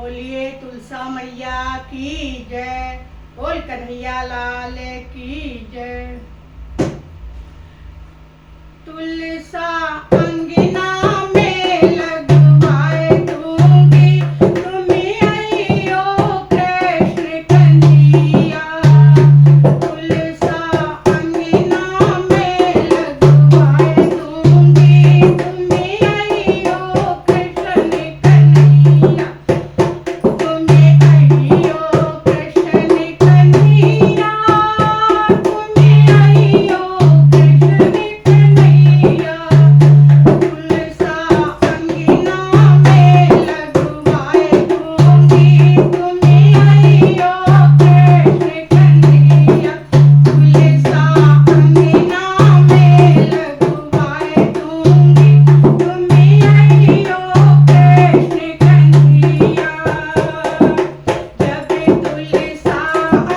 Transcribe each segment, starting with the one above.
बोलिए तुलसा मैया की जय। बोल कन्हैया लाल की जय। तुलसा अंगना में लगवाए दूंगी, तुम आइयो कृष्ण कन्हैया। तुलसा अंगना में लगवाए दूंगी, तुम आइयो कृष्ण कन्हैया। तुम आइयो कृष्ण कन्हैया, तुम आइयो कृष्ण कन्हैया। तुलसा अंगना में लगवाए दूंगी, तुम आइयो कृष्ण कन्हैया। तुलसा अंगना में लगवाए दूंगी, तुम आइयो कृष्ण कन्हैया। जब तुलसा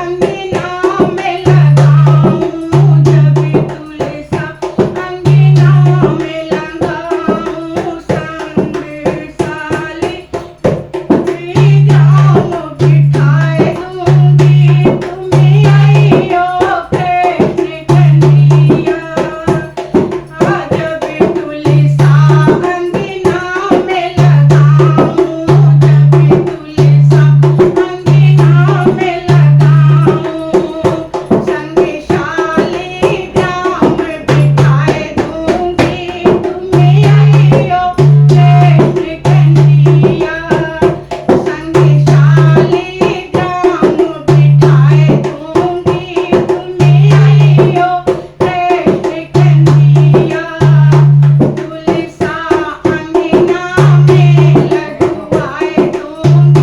अंगना में लगाऊं, जब तुलसा अंगना में लगाऊं, संग साली ग्राम बिठाए दूंगी, तुम आइयो कृष्ण कन्हैया। जब तुलसा अंगना में लगाऊं, जब तुलसा अंगना में लगाऊं, संग शाली ग्राम बिठाए दूंगी, तुम आइयो कृष्ण कन्हैया। संग शाली ग्राम बिठाए दूंगी, तुम आइयो कृष्ण कन्हैया। तुलसा अंगना में लगवाए दूंगी,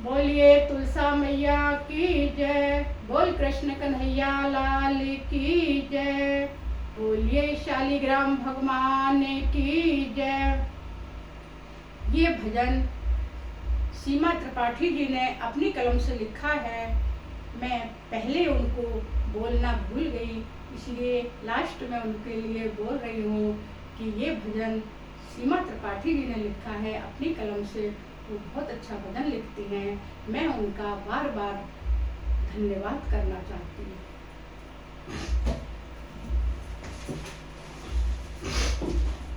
बोलिए तुलसा मैया की जय, बोल कृष्ण कन्हैया लाल की जय, बोलिए शालिग्राम भगवान की जय। ये भजन सीमा त्रिपाठी जी ने अपनी कलम से लिखा है। मैं पहले उनको बोलना भूल गई, इसलिए लास्ट में उनके लिए बोल रही हूँ कि ये भजन सीमा त्रिपाठी जी ने लिखा है अपनी कलम से। वो बहुत अच्छा भजन लिखती हैं, मैं उनका बार बार धन्यवाद करना चाहती हूँ।